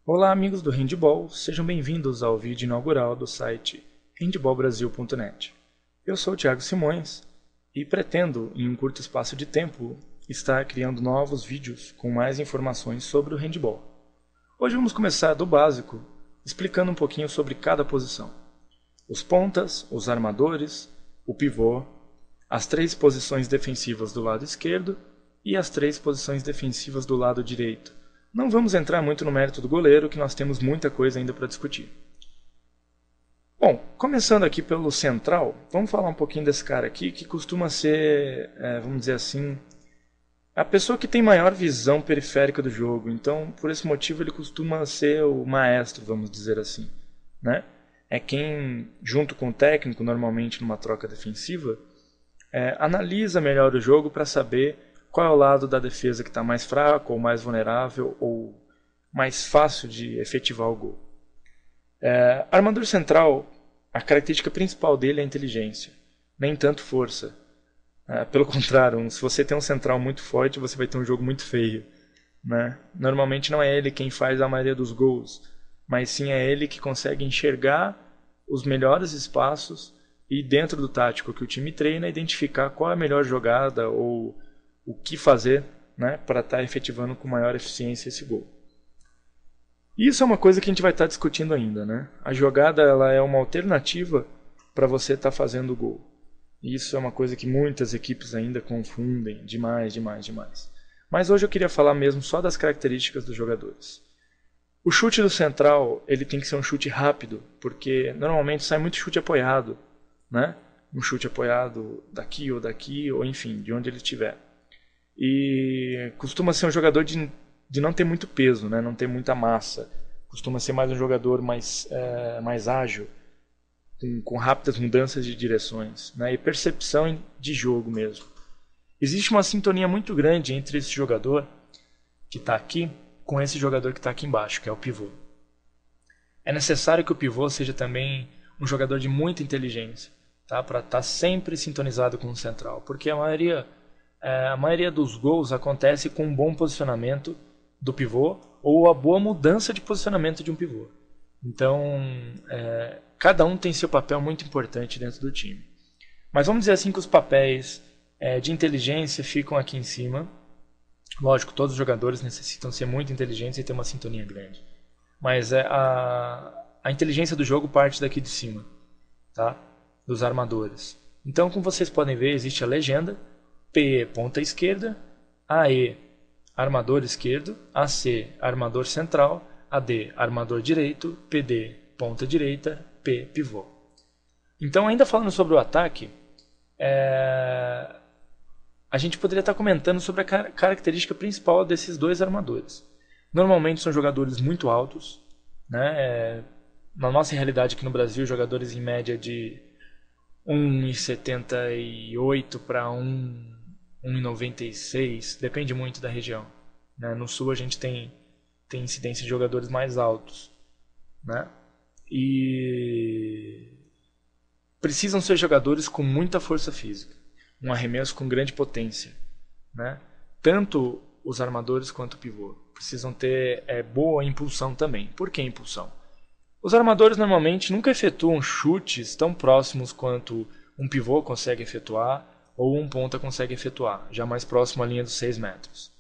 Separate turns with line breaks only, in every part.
Olá, amigos do Handball, sejam bem-vindos ao vídeo inaugural do site handballbrasil.net. Eu sou o Thiago Simões e pretendo, em um curto espaço de tempo, estar criando novos vídeos com mais informações sobre o handball. Hoje vamos começar do básico, explicando um pouquinho sobre cada posição. Os pontas, os armadores, o pivô, as 3 posições defensivas do lado esquerdo e as 3 posições defensivas do lado direito. Não vamos entrar muito no mérito do goleiro, que nós temos muita coisa ainda para discutir. Bom, começando aqui pelo central, vamos falar um pouquinho desse cara aqui, que costuma ser, vamos dizer assim, a pessoa que tem maior visão periférica do jogo. Então, por esse motivo, ele costuma ser o maestro, vamos dizer assim, né? É quem, junto com o técnico, normalmente numa troca defensiva, analisa melhor o jogo para saber qual é o lado da defesa que está mais fraco, ou mais vulnerável, ou mais fácil de efetivar o gol. Armador central, a característica principal dele é a inteligência, nem tanto força. Pelo contrário, se você tem um central muito forte, você vai ter um jogo muito feio, né? Normalmente não é ele quem faz a maioria dos gols, mas sim é ele que consegue enxergar os melhores espaços e, dentro do tático que o time treina, identificar qual é a melhor jogada ou o que fazer, né, para estar efetivando com maior eficiência esse gol. Isso é uma coisa que a gente vai estar discutindo ainda, né? A jogada ela é uma alternativa para você estar fazendo o gol. Isso é uma coisa que muitas equipes ainda confundem demais. Mas hoje eu queria falar mesmo só das características dos jogadores. O chute do central ele tem que ser um chute rápido, porque normalmente sai muito chute apoiado, né? Um chute apoiado daqui, ou enfim, de onde ele estiver. E costuma ser um jogador de não ter muito peso, né? Não ter muita massa. Costuma ser mais um jogador mais ágil, com rápidas mudanças de direções, né? E percepção de jogo mesmo. Existe uma sintonia muito grande entre esse jogador que está aqui com esse jogador que está aqui embaixo, que é o pivô. É necessário que o pivô seja também um jogador de muita inteligência, tá? Para estar sempre sintonizado com o central, porque a maioria dos gols acontece com um bom posicionamento do pivô ou a boa mudança de posicionamento de um pivô. Então, cada um tem seu papel muito importante dentro do time. Mas vamos dizer assim que os papéis de inteligência ficam aqui em cima. Lógico, todos os jogadores necessitam ser muito inteligentes e ter uma sintonia grande. Mas a inteligência do jogo parte daqui de cima, tá? Dos armadores. Então, como vocês podem ver, existe a legenda. PE, ponta esquerda, AE, armador esquerdo, AC, armador central, AD, armador direito, PD, ponta direita, P, pivô. Então, ainda falando sobre o ataque, a gente poderia estar comentando sobre a característica principal desses dois armadores. Normalmente são jogadores muito altos, né? Na nossa realidade aqui no Brasil, jogadores em média de 1,78 para 1,96, depende muito da região, né? No sul a gente tem incidência de jogadores mais altos, né? E precisam ser jogadores com muita força física, um arremesso com grande potência, né? Tanto os armadores quanto o pivô precisam ter boa impulsão também. Por que impulsão? Os armadores normalmente nunca efetuam chutes tão próximos quanto um pivô consegue efetuar ou um ponta consegue efetuar, já mais próximo à linha dos 6 metros.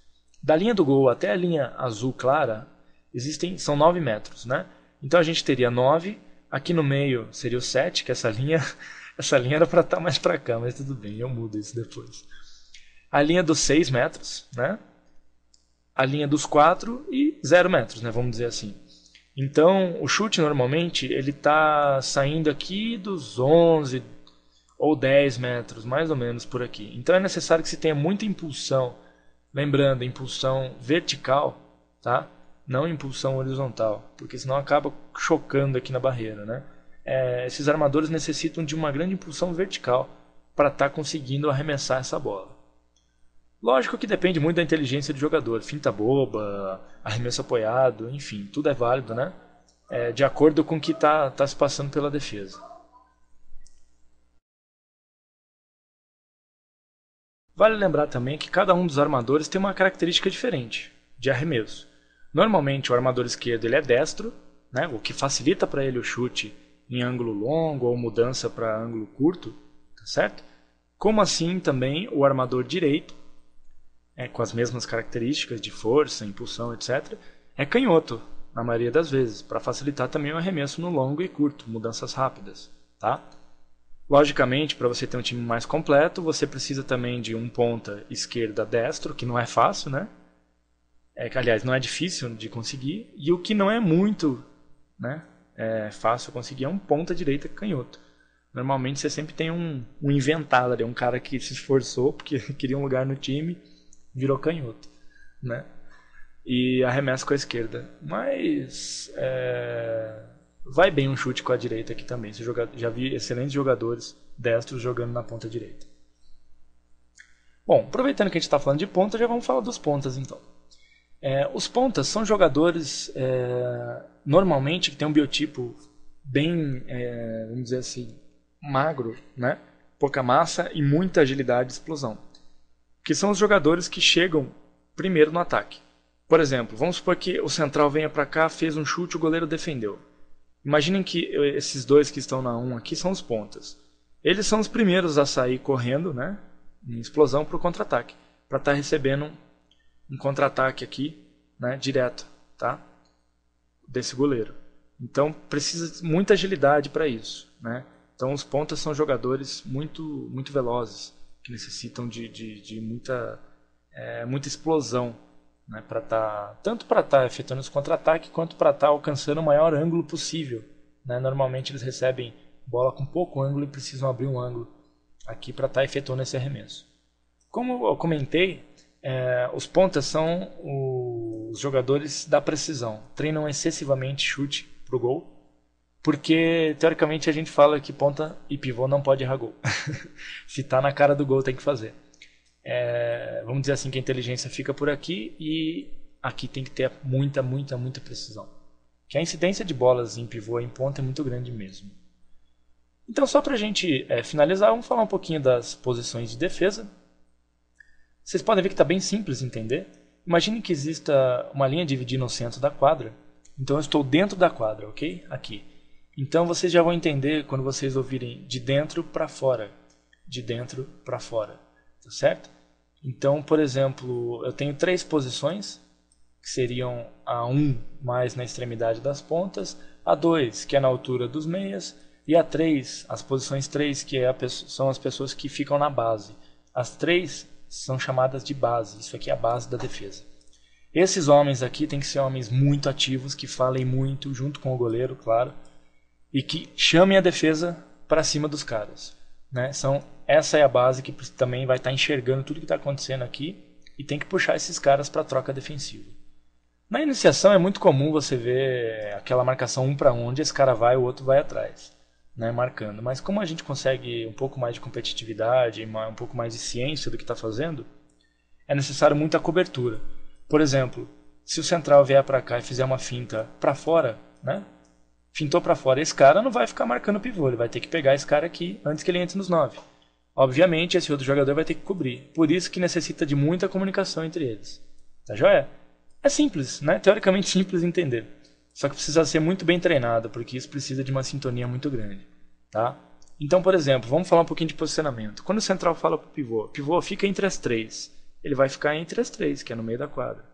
Da linha do gol até a linha azul clara são 9 metros, né? Então a gente teria 9, aqui no meio seria o 7, que essa linha era para estar mais para cá, mas tudo bem, eu mudo isso depois. A linha dos 6 metros, né? A linha dos 4 e 0 metros, né? Vamos dizer assim. Então o chute normalmente ele está saindo aqui dos 11 ou 10 metros, mais ou menos por aqui. Então é necessário que se tenha muita impulsão. Lembrando, impulsão vertical, tá? Não impulsão horizontal, porque senão acaba chocando aqui na barreira, né? Esses armadores necessitam de uma grande impulsão vertical para estar conseguindo arremessar essa bola. Lógico que depende muito da inteligência do jogador. Finta boba, arremesso apoiado, enfim, tudo é válido, né? De acordo com o que está se passando pela defesa. Vale lembrar também que cada um dos armadores tem uma característica diferente de arremesso. Normalmente o armador esquerdo ele é destro, né? O que facilita para ele o chute em ângulo longo ou mudança para ângulo curto, tá certo? Como assim também o armador direito, com as mesmas características de força, impulsão, etc., é canhoto, na maioria das vezes, para facilitar também o arremesso no longo e curto, mudanças rápidas, tá? Logicamente, para você ter um time mais completo, você precisa também de um ponta esquerda destro, que não é fácil, né? Aliás, não é difícil de conseguir, e o que não é muito, né, fácil conseguir é um ponta direita canhoto. Normalmente você sempre tem um inventado ali, um cara que se esforçou porque queria um lugar no time, virou canhoto, né? E arremessa com a esquerda. Mas vai bem um chute com a direita aqui também. Já vi excelentes jogadores destros jogando na ponta direita. Bom, aproveitando que a gente está falando de ponta, já vamos falar dos pontas então. Os pontas são jogadores normalmente que têm um biotipo bem, vamos dizer assim, magro, né? Pouca massa e muita agilidade e explosão. Que são os jogadores que chegam primeiro no ataque. Por exemplo, vamos supor que o central venha para cá, fez um chute, o goleiro defendeu. Imaginem que esses dois que estão na 1 aqui são os pontas. Eles são os primeiros a sair correndo, né, em explosão para o contra-ataque, para estar recebendo um contra-ataque aqui, né, direto, tá, desse goleiro. Então precisa muita agilidade para isso, né? Então os pontas são jogadores muito velozes, que necessitam de muita explosão, né, tanto para estar efetuando os contra-ataques quanto para estar alcançando o maior ângulo possível, né? Normalmente eles recebem bola com pouco ângulo e precisam abrir um ângulo aqui para estar efetuando esse arremesso. Como eu comentei, os pontas são os jogadores da precisão, treinam excessivamente chute para o gol, porque teoricamente a gente fala que ponta e pivô não pode errar gol. Se está na cara do gol tem que fazer. Vamos dizer assim que a inteligência fica por aqui e aqui tem que ter muita precisão. Que a incidência de bolas em pivô e em ponta é muito grande mesmo. Então só para a gente finalizar, vamos falar um pouquinho das posições de defesa. Vocês podem ver que está bem simples de entender. Imagine que exista uma linha dividindo o centro da quadra. Então eu estou dentro da quadra, ok? Aqui. Então vocês já vão entender quando vocês ouvirem de dentro para fora. De dentro para fora. Tá certo? Então, por exemplo, eu tenho 3 posições, que seriam a 1 mais na extremidade das pontas, a 2 que é na altura dos meias, e a 3, as posições 3 que são as pessoas que ficam na base. As 3 são chamadas de base, isso aqui é a base da defesa. Esses homens aqui têm que ser homens muito ativos, que falem muito, junto com o goleiro, claro, e que chamem a defesa para cima dos caras, né? Essa é a base que também vai estar enxergando tudo que está acontecendo aqui e tem que puxar esses caras para a troca defensiva. Na iniciação é muito comum você ver aquela marcação 1 para 1, onde esse cara vai e o outro vai atrás, né, marcando. Mas como a gente consegue um pouco mais de competitividade, um pouco mais de ciência do que está fazendo, é necessário muita cobertura. Por exemplo, se o central vier para cá e fizer uma finta para fora, né, fintou para fora, esse cara não vai ficar marcando o pivô, ele vai ter que pegar esse cara aqui antes que ele entre nos 9. Obviamente, esse outro jogador vai ter que cobrir. Por isso que necessita de muita comunicação entre eles. Tá joia? É simples, né? Teoricamente simples de entender. Só que precisa ser muito bem treinado, porque isso precisa de uma sintonia muito grande. Tá? Então, por exemplo, vamos falar um pouquinho de posicionamento. Quando o central fala para o pivô fica entre as 3. Ele vai ficar entre as 3, que é no meio da quadra.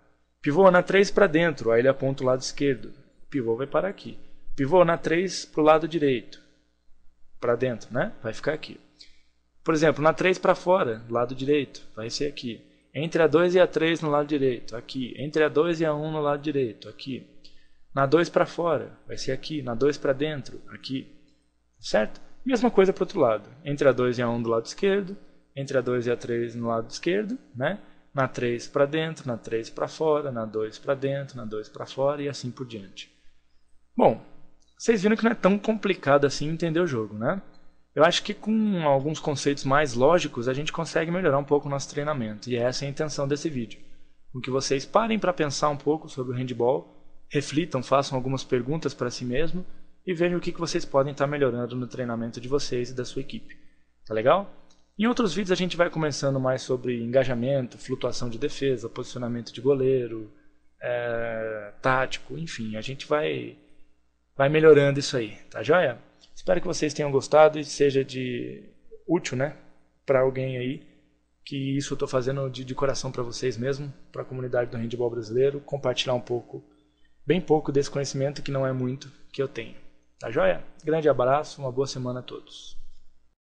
Pivô na 3 para dentro, aí ele aponta o lado esquerdo. O pivô vai parar aqui. Pivô na 3 para o lado direito. Para dentro, né? Vai ficar aqui. Por exemplo, na 3 para fora, lado direito, vai ser aqui. Entre a 2 e a 3 no lado direito, aqui. Entre a 2 e a 1 no lado direito, aqui. Na 2 para fora, vai ser aqui. Na 2 para dentro, aqui. Certo? Mesma coisa para o outro lado. Entre a 2 e a 1 do lado esquerdo. Entre a 2 e a 3 no lado esquerdo, né? Na 3 para dentro, na 3 para fora, na 2 para dentro, na 2 para fora e assim por diante. Bom, vocês viram que não é tão complicado assim entender o jogo, né? Eu acho que com alguns conceitos mais lógicos a gente consegue melhorar um pouco o nosso treinamento. E essa é a intenção desse vídeo. Com que vocês parem para pensar um pouco sobre o handball, reflitam, façam algumas perguntas para si mesmo e vejam o que vocês podem estar melhorando no treinamento de vocês e da sua equipe. Tá legal? Em outros vídeos a gente vai começando mais sobre engajamento, flutuação de defesa, posicionamento de goleiro, tático, enfim, a gente vai melhorando isso aí, tá joia? Espero que vocês tenham gostado e seja de útil, né, para alguém aí, que isso eu tô fazendo de coração para vocês mesmo, para a comunidade do handebol brasileiro, compartilhar um pouco, bem pouco desse conhecimento que não é muito que eu tenho. Tá joia? Grande abraço, uma boa semana a todos.